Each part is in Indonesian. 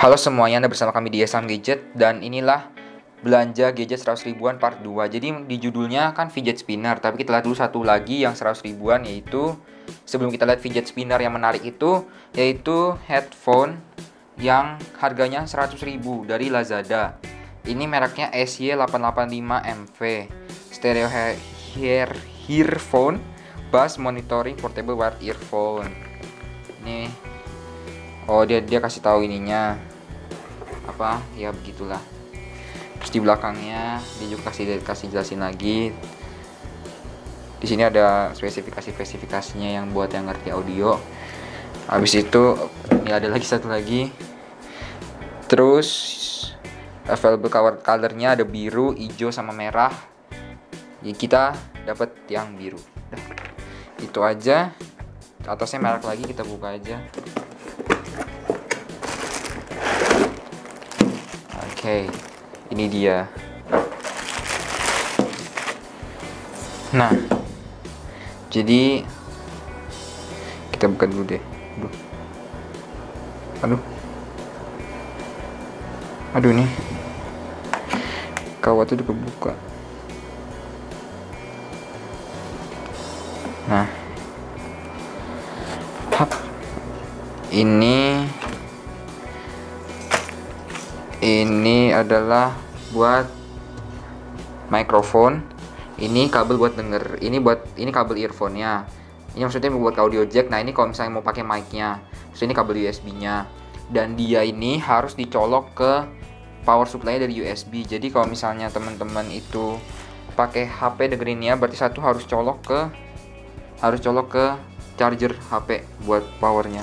Halo semuanya, Anda bersama kami di Esam Gadget dan inilah belanja gadget 100 ribuan part 2. Jadi di judulnya kan fidget spinner, tapi kita lihat dulu satu lagi yang 100 ribuan, yaitu sebelum kita lihat fidget spinner yang menarik itu, yaitu headphone yang harganya 100 ribu dari Lazada. Ini mereknya SY885MV, stereo earphone, bass monitoring portable wired earphone. Ini dia kasih tahu ininya apa ya, begitulah. Terus di belakangnya dia juga kasih jelasin lagi. Di sini ada spesifikasinya yang buat yang ngerti audio. Habis itu ini ada lagi satu lagi. Terus available colornya ada biru, hijau sama merah. Jadi kita dapat yang biru. Itu aja. Atasnya merek lagi, kita buka aja. Oke, ini dia. Nah, jadi kita buka dulu deh. Aduh nih, kawat udah kebuka. Nah, ini adalah buat mikrofon. Ini kabel buat denger. Ini kabel earphone-nya. Ini maksudnya buat audio jack. Nah, ini kalau misalnya mau pakai mic-nya. Terus ini kabel USB-nya. Dan dia ini harus dicolok ke power supply dari USB. Jadi kalau misalnya teman-teman itu pakai HP dengerinnya, berarti satu harus colok ke charger HP buat powernya.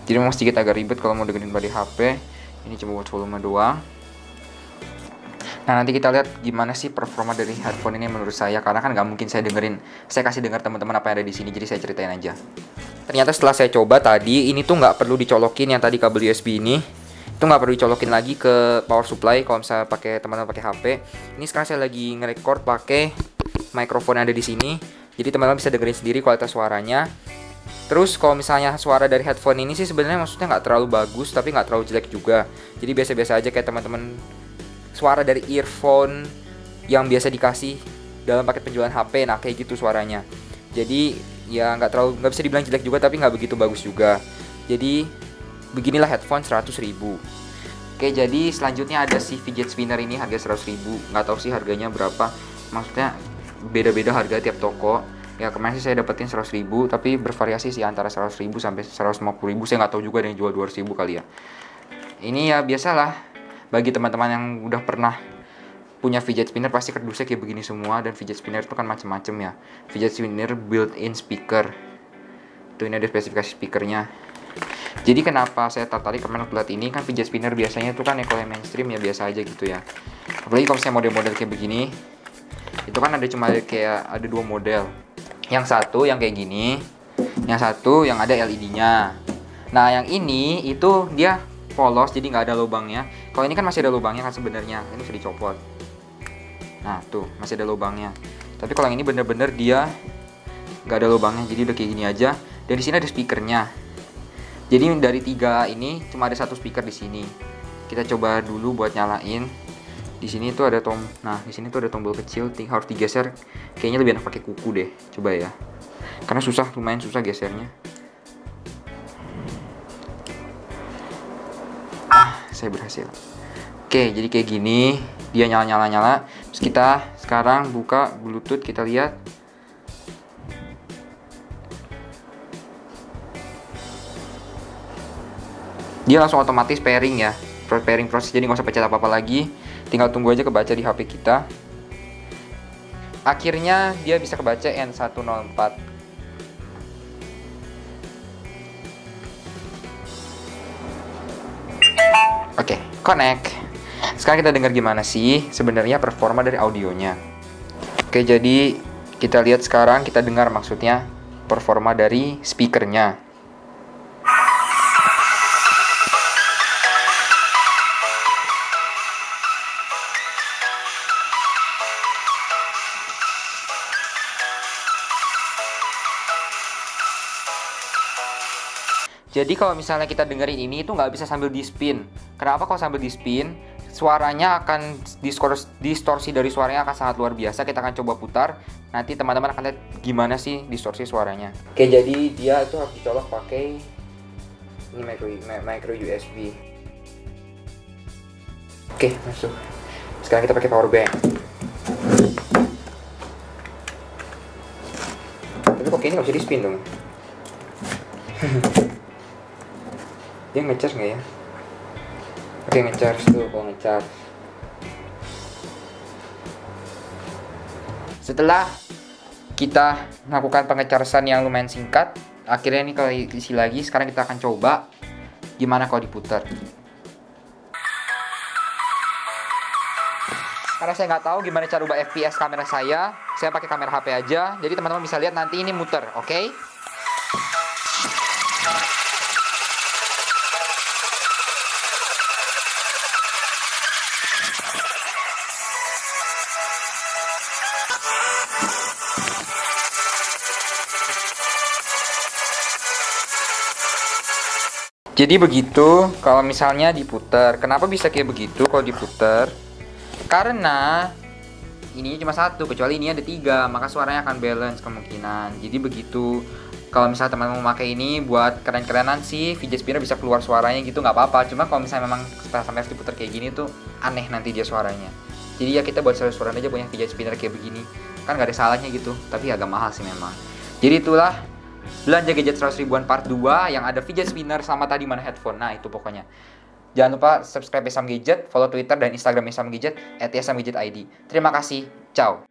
Jadi memang sedikit agak ribet kalau mau dengerin dari HP. Ini cuma buat volume doang. Nah, nanti kita lihat gimana sih performa dari headphone ini menurut saya, karena kan nggak mungkin saya kasih dengar teman-teman apa yang ada di sini, jadi saya ceritain aja. Ternyata setelah saya coba tadi, ini tuh nggak perlu dicolokin, yang tadi kabel USB ini itu nggak perlu dicolokin lagi ke power supply kalau misalnya teman-teman pakai HP. Ini sekarang saya lagi nge-record pakai mikrofon yang ada di sini, jadi teman-teman bisa dengerin sendiri kualitas suaranya. Terus kalau misalnya suara dari headphone ini sih sebenarnya maksudnya nggak terlalu bagus, tapi nggak terlalu jelek juga. Jadi biasa-biasa aja kayak teman-teman suara dari earphone yang biasa dikasih dalam paket penjualan HP. Nah, kayak gitu suaranya. Jadi ya nggak bisa dibilang jelek juga, tapi nggak begitu bagus juga. Jadi beginilah headphone 100 ribu. Oke, jadi selanjutnya ada si fidget spinner ini harga 100 ribu. Nggak tahu sih harganya berapa. Maksudnya beda-beda harga tiap toko. Ya kemarin sih saya dapetin 100 ribu, tapi bervariasi sih antara 100 ribu sampai 150 ribu. Saya nggak tahu juga ada yang jual 200 ribu kali ya. Ini ya biasalah, bagi teman-teman yang udah pernah punya fidget spinner pasti kardusnya kayak begini semua. Dan fidget spinner itu kan macam-macam ya. Fidget spinner built-in speaker. Tuh, ini ada spesifikasi speakernya. Jadi kenapa saya tertarik kemarin lihat ini, kan fidget spinner biasanya tuh kan kalau yang mainstream ya biasa aja gitu ya. Apalagi kalau misalnya model-model kayak begini, itu kan ada dua model. Yang satu yang kayak gini, yang satu yang ada LED-nya. Nah, yang ini itu dia polos, jadi nggak ada lubangnya. Kalau ini kan masih ada lubangnya kan sebenarnya, ini bisa dicopot. Nah tuh masih ada lubangnya. Tapi kalau yang ini bener-bener dia nggak ada lubangnya, jadi udah kayak gini aja. Dan di sini ada speakernya. Jadi dari tiga ini cuma ada satu speaker di sini. Kita coba dulu buat nyalain. Di sini tuh ada di sini tuh ada tombol kecil, harus digeser. Kayaknya lebih enak pakai kuku deh. Coba ya. Karena lumayan susah gesernya. Saya berhasil. Oke, jadi kayak gini, dia nyala. Terus kita sekarang buka Bluetooth, kita lihat. Dia langsung otomatis pairing ya. Pairing proses, jadi nggak usah pencet apa-apa lagi. Tinggal tunggu aja kebaca di HP kita. Akhirnya dia bisa kebaca N104. Oke, connect. Sekarang kita dengar gimana sih sebenarnya performa dari audionya. Oke, jadi kita lihat sekarang, kita dengar maksudnya performa dari speakernya. Jadi kalau misalnya kita dengerin ini itu nggak bisa sambil di spin. Kenapa kalau sambil di spin, suaranya akan distorsi dari suaranya akan sangat luar biasa. Kita akan coba putar. Nanti teman-teman akan lihat gimana sih distorsi suaranya. Oke, jadi dia itu harus dicolok pakai ini micro USB. Oke, masuk. Sekarang kita pakai power bank. Tapi kok ini nggak bisa di spin dong? Dia ngecas nggak ya? Oke, ngecharge tuh, kalau ngecharge. Setelah kita melakukan pengechargean yang lumayan singkat, akhirnya ini kalau isi lagi. Sekarang kita akan coba gimana kalau diputar. Karena saya nggak tahu gimana cara ubah FPS kamera saya pakai kamera HP aja. Jadi teman-teman bisa lihat nanti ini muter, oke? Jadi begitu kalau misalnya diputer. Kenapa bisa kayak begitu kalau diputer? Karena ininya cuma satu, kecuali ini ada 3, maka suaranya akan balance kemungkinan. Jadi begitu. Kalau misalnya teman-teman mau pakai ini buat keren-kerenan sih, fidget spinner bisa keluar suaranya gitu, nggak apa-apa. Cuma kalau misalnya memang sampai harus diputer kayak gini tuh aneh nanti dia suaranya. Jadi ya kita buat seru-seruan aja punya fidget spinner kayak begini. Kan nggak ada salahnya gitu, tapi agak mahal sih memang. Jadi itulah belanja gadget 100 ribuan part 2 yang ada fidget spinner sama tadi mana headphone. Nah itu pokoknya. Jangan lupa subscribe Esam Gadget, follow Twitter dan Instagram Esam Gadget @esamgadgetid. Terima kasih, ciao.